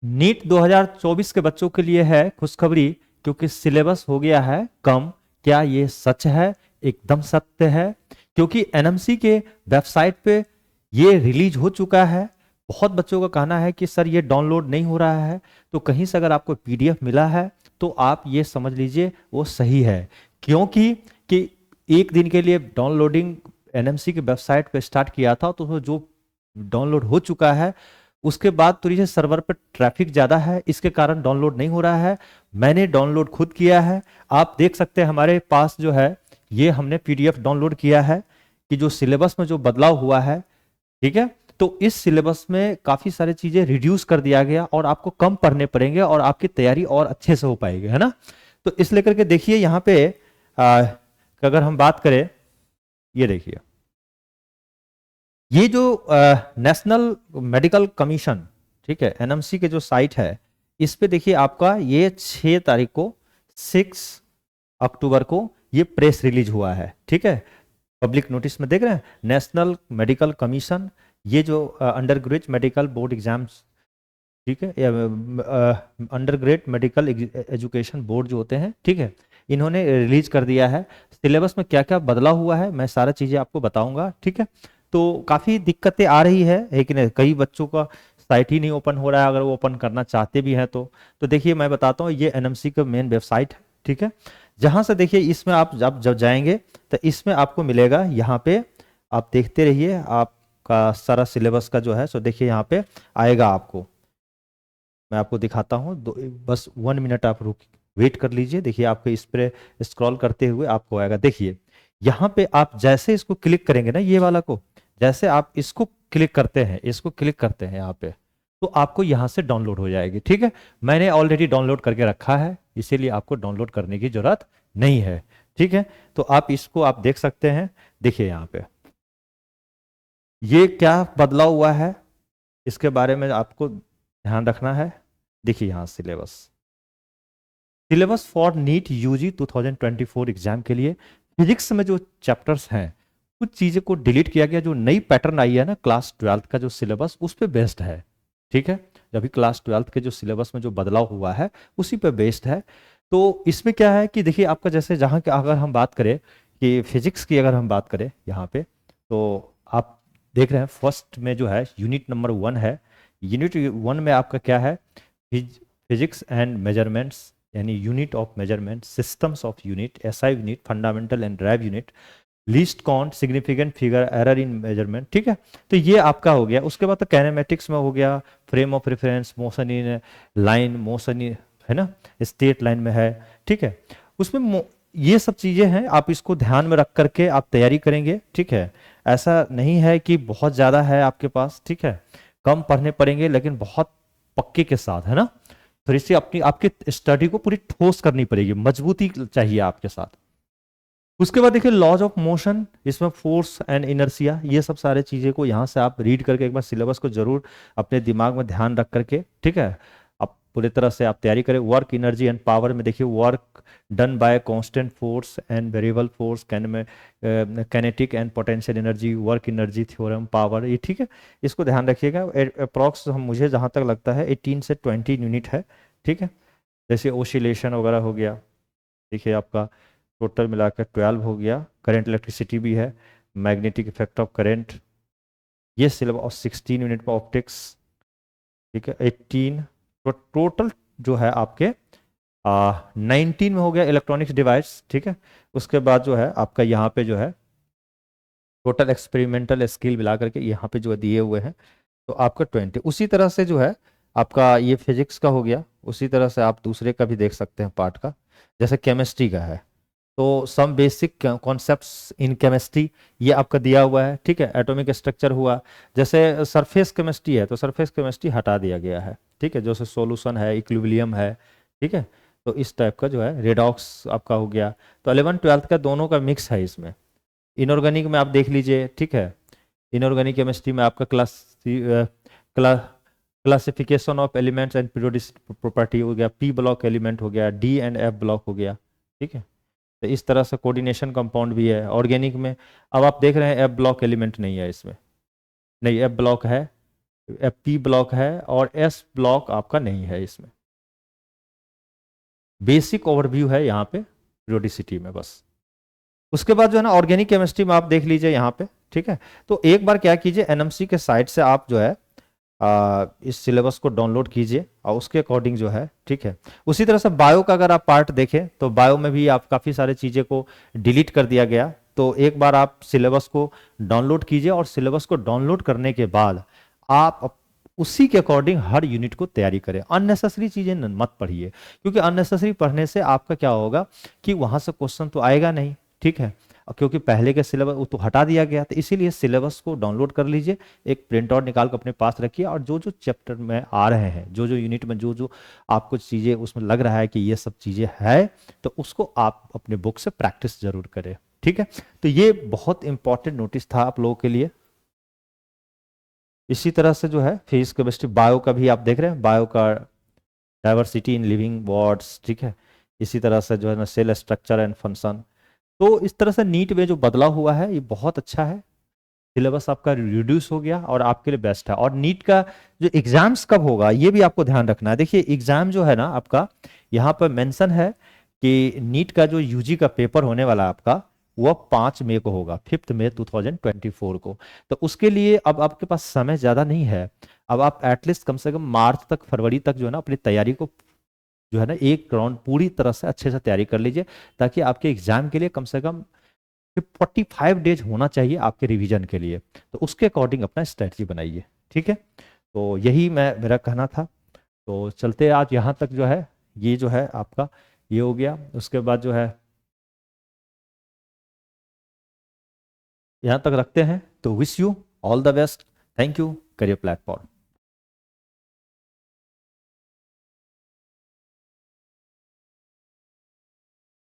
NEET 2024 के बच्चों के लिए है खुशखबरी, क्योंकि सिलेबस हो गया है कम। क्या ये सच है? एकदम सत्य है, क्योंकि एनएमसी के वेबसाइट पे ये रिलीज हो चुका है। बहुत बच्चों का कहना है कि सर ये डाउनलोड नहीं हो रहा है, तो कहीं से अगर आपको पीडीएफ मिला है तो आप ये समझ लीजिए वो सही है। क्योंकि कि एक दिन के लिए डाउनलोडिंग एनएमसी की वेबसाइट पे स्टार्ट किया था, तो वो जो डाउनलोड हो चुका है, उसके बाद तो ये सर्वर पर ट्रैफिक ज़्यादा है, इसके कारण डाउनलोड नहीं हो रहा है। मैंने डाउनलोड खुद किया है। आप देख सकते हैं हमारे पास जो है, ये हमने पीडीएफ डाउनलोड किया है कि जो सिलेबस में जो बदलाव हुआ है, ठीक है। तो इस सिलेबस में काफ़ी सारी चीज़ें रिड्यूस कर दिया गया और आपको कम पढ़ने पड़ेंगे और आपकी तैयारी और अच्छे से हो पाएगी, है ना। तो इस लेकर के देखिए यहाँ पे अगर हम बात करें, ये देखिए, ये जो नेशनल मेडिकल कमीशन, ठीक है, एनएमसी के जो साइट है, इस पे देखिए आपका ये 6 तारीख को, 6 अक्टूबर को ये प्रेस रिलीज हुआ है, ठीक है। पब्लिक नोटिस में देख रहे हैं, नेशनल मेडिकल कमीशन, ये जो under graduate medical board exams, ठीक है, under grade medical education board जो होते हैं, ठीक है, इन्होंने रिलीज कर दिया है। सिलेबस में क्या क्या बदलाव हुआ है मैं सारा चीज़ें आपको बताऊंगा, ठीक है। तो काफ़ी दिक्कतें आ रही है कि नहीं, कई बच्चों का साइट ही नहीं ओपन हो रहा है, अगर वो ओपन करना चाहते भी हैं तो देखिए मैं बताता हूँ, ये एनएमसी का मेन वेबसाइट है, ठीक है। जहाँ से देखिए इसमें आप जब जाएंगे तो इसमें आपको मिलेगा, यहाँ पे आप देखते रहिए, आपका सारा सिलेबस का जो है सो देखिए यहाँ पे आएगा आपको। मैं आपको दिखाता हूँ, बस 1 मिनट आप रुक वेट कर लीजिए। देखिए आपको इस पर स्क्रॉल करते हुए आपको आएगा। देखिए यहाँ पे आप जैसे इसको क्लिक करेंगे ना, ये वाला को, जैसे आप इसको क्लिक करते हैं, इसको क्लिक करते हैं यहाँ पे, तो आपको यहाँ से डाउनलोड हो जाएगी, ठीक है। मैंने ऑलरेडी डाउनलोड करके रखा है, इसीलिए आपको डाउनलोड करने की जरूरत नहीं है, ठीक है। तो आप इसको आप देख सकते हैं। देखिए यहाँ पे ये क्या बदलाव हुआ है, इसके बारे में आपको ध्यान रखना है। देखिए यहाँ syllabus for NEET UG 2024 exam के लिए फिजिक्स में जो चैप्टर्स हैं, कुछ चीज़ें को डिलीट किया गया। जो नई पैटर्न आई है ना क्लास 12th का जो सिलेबस, उस पे बेस्ड है, ठीक है। अभी क्लास 12th के जो सिलेबस में जो बदलाव हुआ है उसी पे बेस्ड है। तो इसमें क्या है कि देखिए आपका जैसे जहाँ के अगर हम बात करें कि फिजिक्स की अगर हम बात करें यहाँ पे, तो आप देख रहे हैं फर्स्ट में जो है यूनिट नंबर 1 है। यूनिट 1 में आपका क्या है, फिजिक्स एंड मेजरमेंट्स, यानी unit of measurement, systems of unit, SI unit, fundamental and drive unit, least count, significant figure, error in measurement, ठीक है। तो ये आपका हो गया। उसके बाद तो कैनेमेटिक्स में हो गया, frame of reference, motion in line, motion in, है ना, स्ट्रेट लाइन में है, ठीक है। उसमें ये सब चीजें हैं, आप इसको ध्यान में रख करके आप तैयारी करेंगे, ठीक है। ऐसा नहीं है कि बहुत ज्यादा है आपके पास, ठीक है, कम पढ़ने पड़ेंगे लेकिन बहुत पक्के के साथ, है ना। तो इससे अपनी आपकी स्टडी को पूरी ठोस करनी पड़ेगी, मजबूती चाहिए आपके साथ। उसके बाद देखिए लॉज ऑफ मोशन, इसमें फोर्स एंड इनर्शिया, ये सब सारे चीजें को यहाँ से आप रीड करके एक बार सिलेबस को जरूर अपने दिमाग में ध्यान रख करके, ठीक है, आप पूरी तरह से आप तैयारी करें। वर्क एनर्जी एंड पावर में देखिए work done by constant force and variable force, kinetic and potential energy, work energy theorem, power, ये ठीक है। इसको ध्यान रखिएगा। अप्रॉक्स हम मुझे जहाँ तक लगता है 18 से 20 यूनिट है, ठीक है। जैसे ओसिलेशन वगैरह हो गया, देखिए आपका टोटल मिलाकर 12 हो गया। करंट इलेक्ट्रिसिटी भी है, मैग्नेटिक इफेक्ट ऑफ करंट, ये सिलेबस, और 16 यूनिट में ऑप्टिक्स, ठीक है, 18। तो टोटल जो है आपके 19 में हो गया इलेक्ट्रॉनिक्स डिवाइस, ठीक है। उसके बाद जो है आपका यहाँ पे जो है टोटल एक्सपेरिमेंटल स्किल मिला करके यहाँ पे जो दिए हुए हैं, तो आपका 20। उसी तरह से जो है आपका ये फिजिक्स का हो गया, उसी तरह से आप दूसरे का भी देख सकते हैं पार्ट का, जैसे केमिस्ट्री का है, तो some basic concepts in chemistry, ये आपका दिया हुआ है, ठीक है। एटॉमिक स्ट्रक्चर हुआ, जैसे सरफेस केमिस्ट्री है तो सरफेस केमिस्ट्री हटा दिया गया है, ठीक है, जैसे सॉल्यूशन है, इक्विलिब्रियम है, ठीक है। तो इस टाइप का जो है रेडॉक्स आपका हो गया। तो 11th 12th का दोनों का मिक्स है इसमें। इनऑर्गेनिक में आप देख लीजिए, ठीक है, इनऑर्गेनिक केमिस्ट्री में आपका classification of elements and periodic property हो गया, पी ब्लॉक एलिमेंट हो गया, डी एंड एफ ब्लॉक हो गया, ठीक है। तो इस तरह से कोऑर्डिनेशन कंपाउंड भी है ऑर्गेनिक में। अब आप देख रहे हैं एफ ब्लॉक एलिमेंट नहीं है इसमें, नहीं एफ ब्लॉक है, पी ब्लॉक है और एस ब्लॉक आपका नहीं है इसमें। बेसिक ओवरव्यू है यहाँ पे पीरियोडिसिटी में बस। उसके बाद जो है ना ऑर्गेनिक केमिस्ट्री में आप देख लीजिए यहाँ पे, ठीक है। तो एक बार क्या कीजिए, एनएमसी के साइट से आप जो है इस सिलेबस को डाउनलोड कीजिए और उसके अकॉर्डिंग जो है, ठीक है। उसी तरह से बायो का अगर आप पार्ट देखें तो बायो में भी आप काफ़ी सारे चीज़ें को डिलीट कर दिया गया। तो एक बार आप सिलेबस को डाउनलोड कीजिए और सिलेबस को डाउनलोड करने के बाद आप उसी के अकॉर्डिंग हर यूनिट को तैयारी करें। अननेसेसरी चीज़ें मत पढ़िए, क्योंकि अननेसेसरी पढ़ने से आपका क्या होगा कि वहाँ से क्वेश्चन तो आएगा नहीं, ठीक है। क्योंकि पहले के सिलेबस वो तो हटा दिया गया, तो इसीलिए सिलेबस को डाउनलोड कर लीजिए, एक प्रिंट आउट निकाल कर अपने पास रखिए, और जो जो चैप्टर में आ रहे हैं, जो जो यूनिट में जो जो आपको चीज़ें उसमें लग रहा है कि ये सब चीज़ें है, तो उसको आप अपने बुक से प्रैक्टिस जरूर करें, ठीक है। तो ये बहुत इंपॉर्टेंट नोटिस था आप लोगों के लिए। इसी तरह से जो है फिजिक्स केमिस्ट्री बायो का भी आप देख रहे हैं, बायो का डाइवर्सिटी इन लिविंग वर्ड्स, ठीक है। इसी तरह से जो है ना सेल स्ट्रक्चर एंड फंक्शन। तो इस तरह से नीट में जो बदलाव हुआ है ये बहुत अच्छा है। सिलेबस आपका रिड्यूस हो गया और आपके लिए बेस्ट है। और नीट का जो एग्जाम्स कब होगा ये भी आपको ध्यान रखना है। देखिए एग्जाम जो है ना आपका यहाँ पर मेंशन है कि नीट का जो यूजी का पेपर होने वाला है आपका, वह 5 मई को होगा, 5 मई 2024 को। तो उसके लिए अब आपके पास समय ज़्यादा नहीं है। अब आप एटलीस्ट कम से कम मार्च तक, फरवरी तक जो है ना अपनी तैयारी को जो है ना एक राउंड पूरी तरह से अच्छे से तैयारी कर लीजिए, ताकि आपके एग्जाम के लिए कम से कम 45 डेज होना चाहिए आपके रिवीजन के लिए। तो उसके अकॉर्डिंग अपना स्ट्रेटजी बनाइए, ठीक है। तो यही मेरा कहना था। तो चलते आज यहाँ तक जो है, ये जो है आपका ये हो गया। उसके बाद जो है यहाँ तक रखते हैं। तो wish you all the best. Thank you career platform.